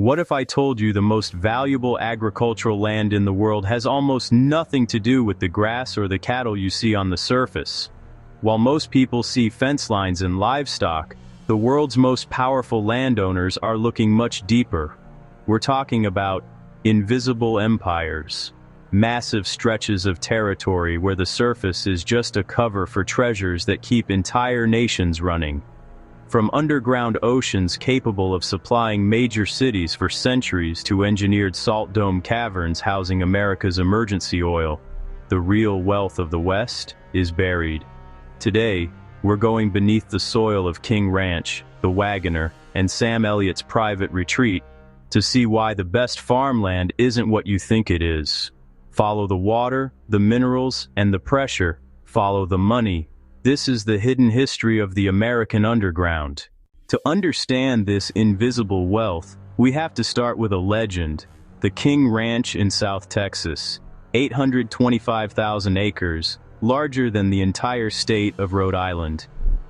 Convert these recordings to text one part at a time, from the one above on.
What if I told you the most valuable agricultural land in the world has almost nothing to do with the grass or the cattle you see on the surface? While most people see fence lines and livestock, the world's most powerful landowners are looking much deeper. We're talking about invisible empires, massive stretches of territory where the surface is just a cover for treasures that keep entire nations running. From underground oceans capable of supplying major cities for centuries to engineered salt dome caverns housing America's emergency oil, the real wealth of the West is buried. Today, we're going beneath the soil of King Ranch, the Waggoner, and Sam Elliott's private retreat to see why the best farmland isn't what you think it is. Follow the water, the minerals, and the pressure. Follow the money. This is the hidden history of the American underground. To understand this invisible wealth, we have to start with a legend, the King Ranch in South Texas, 825,000 acres, larger than the entire state of Rhode Island.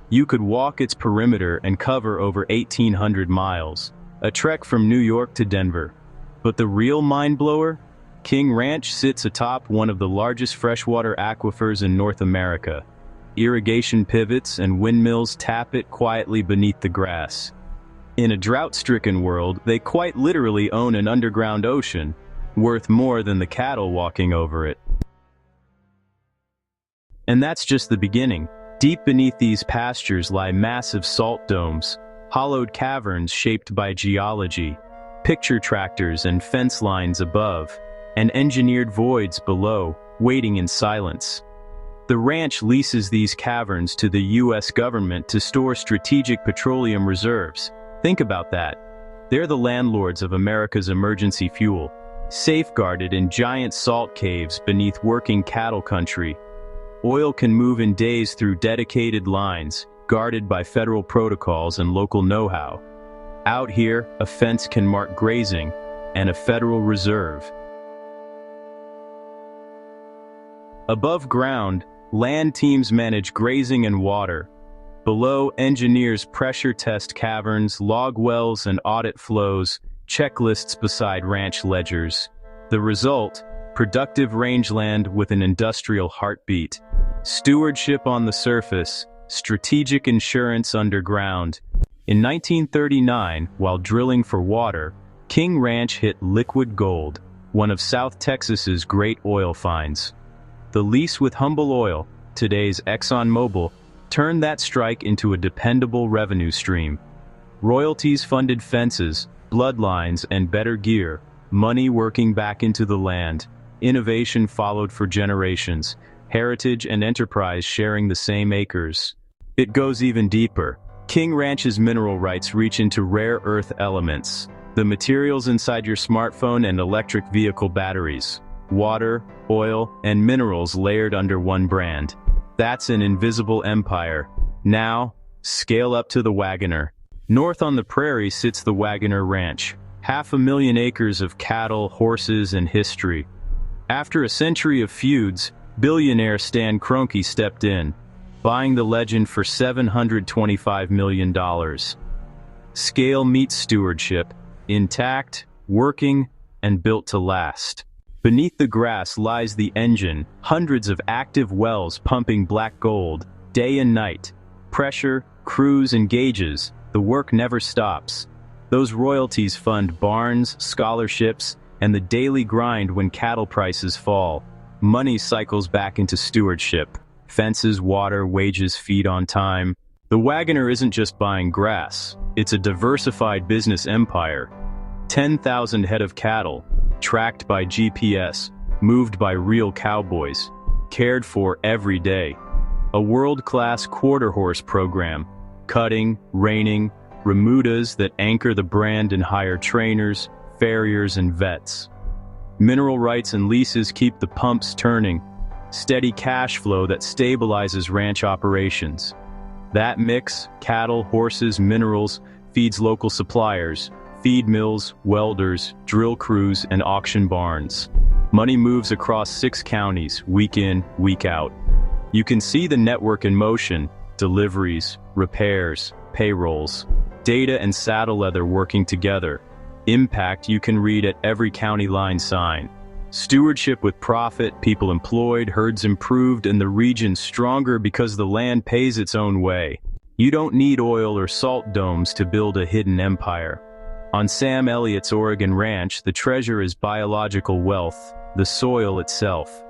You could walk its perimeter and cover over 1,800 miles, a trek from New York to Denver. But the real mind-blower? King Ranch sits atop one of the largest freshwater aquifers in North America. Irrigation pivots and windmills tap it quietly beneath the grass. In a drought-stricken world, they quite literally own an underground ocean, worth more than the cattle walking over it. And that's just the beginning. Deep beneath these pastures lie massive salt domes, hollowed caverns shaped by geology, picture tractors and fence lines above, and engineered voids below, waiting in silence. The ranch leases these caverns to the U.S. government to store strategic petroleum reserves. Think about that. They're the landlords of America's emergency fuel, safeguarded in giant salt caves beneath working cattle country. Oil can move in days through dedicated lines, guarded by federal protocols and local know-how. Out here, a fence can mark grazing, and a federal reserve. Above ground, land teams manage grazing and water. Below, engineers pressure test caverns, log wells and audit flows, checklists beside ranch ledgers. The result, productive rangeland with an industrial heartbeat. Stewardship on the surface, strategic insurance underground. In 1939, while drilling for water, King Ranch hit liquid gold, one of South Texas's great oil finds. The lease with Humble Oil, today's ExxonMobil, turned that strike into a dependable revenue stream. Royalties funded fences, bloodlines, and better gear, money working back into the land. Innovation followed for generations, heritage and enterprise sharing the same acres. It goes even deeper. King Ranch's mineral rights reach into rare earth elements, the materials inside your smartphone and electric vehicle batteries. Water, oil, and minerals layered under one brand. That's an invisible empire. Now, scale up to the Waggoner. North on the prairie sits the Waggoner Ranch, 500,000 acres of cattle, horses, and history. After a century of feuds, billionaire Stan Kroenke stepped in, buying the legend for $725 million. Scale meets stewardship, intact, working, and built to last. Beneath the grass lies the engine, hundreds of active wells pumping black gold, day and night. Pressure, crews, and gauges, the work never stops. Those royalties fund barns, scholarships, and the daily grind when cattle prices fall. Money cycles back into stewardship. Fences, water, wages, feed on time. The Waggoner isn't just buying grass, it's a diversified business empire. 10,000 head of cattle, tracked by GPS, moved by real cowboys, cared for every day. A world-class quarter-horse program, cutting, reining, remudas that anchor the brand and hire trainers, farriers, and vets. Mineral rights and leases keep the pumps turning, steady cash flow that stabilizes ranch operations. That mix, cattle, horses, minerals, feeds local suppliers, feed mills, welders, drill crews, and auction barns. Money moves across 6 counties, week in, week out. You can see the network in motion, deliveries, repairs, payrolls, data and saddle leather working together. Impact you can read at every county line sign. Stewardship with profit, people employed, herds improved, and the region stronger because the land pays its own way. You don't need oil or salt domes to build a hidden empire. On Sam Elliott's Oregon Ranch, the treasure is biological wealth, the soil itself.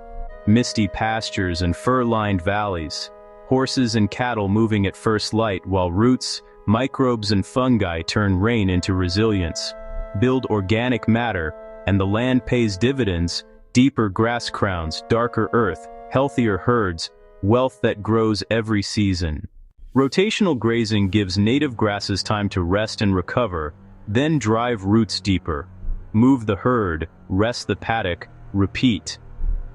Misty pastures and fur-lined valleys. Horses and cattle moving at first light while roots, microbes and fungi turn rain into resilience. Build organic matter, and the land pays dividends, deeper grass crowns, darker earth, healthier herds, wealth that grows every season. Rotational grazing gives native grasses time to rest and recover, then drive roots deeper. Move the herd, rest the paddock, repeat.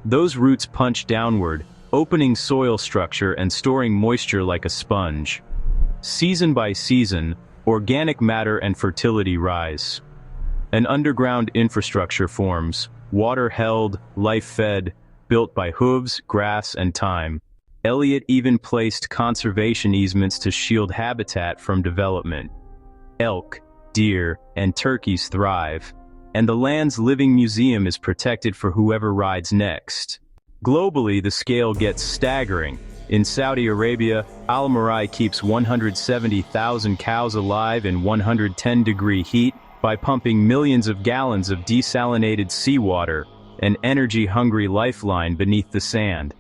Those roots punch downward, opening soil structure and storing moisture like a sponge. Season by season, organic matter and fertility rise. An underground infrastructure forms, water held, life fed, built by hooves, grass, and time. Elliott even placed conservation easements to shield habitat from development. Elk, deer, and turkeys thrive, and the land's living museum is protected for whoever rides next. Globally, the scale gets staggering. In Saudi Arabia, Al Marai keeps 170,000 cows alive in 110-degree heat by pumping millions of gallons of desalinated seawater, an energy-hungry lifeline beneath the sand.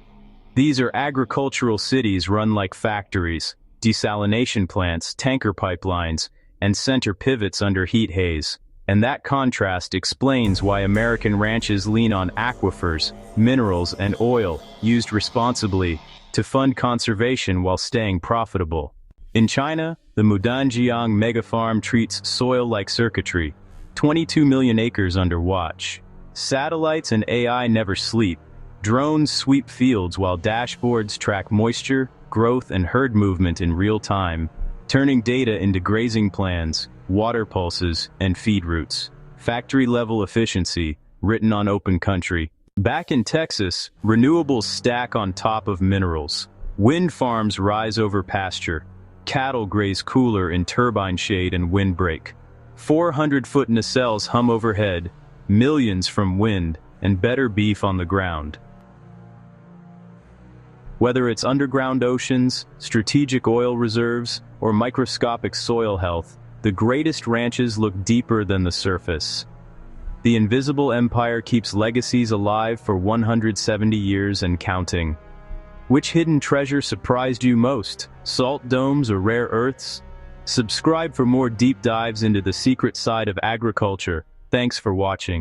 These are agricultural cities run like factories, desalination plants, tanker pipelines, and center pivots under heat haze. And that contrast explains why American ranches lean on aquifers, minerals, and oil, used responsibly, to fund conservation while staying profitable. In China, the Mudanjiang megafarm treats soil like circuitry, 22 million acres under watch. Satellites and AI never sleep. Drones sweep fields while dashboards track moisture, growth, and herd movement in real time, turning data into grazing plans, water pulses, and feed routes. Factory-level efficiency, written on open country. Back in Texas, renewables stack on top of minerals. Wind farms rise over pasture. Cattle graze cooler in turbine shade and windbreak. 400-foot nacelles hum overhead, millions from wind, and better beef on the ground. Whether it's underground oceans, strategic oil reserves, or microscopic soil health, the greatest ranches look deeper than the surface. The invisible empire keeps legacies alive for 170 years and counting. Which hidden treasure surprised you most? Salt domes or rare earths? Subscribe for more deep dives into the secret side of agriculture. Thanks for watching.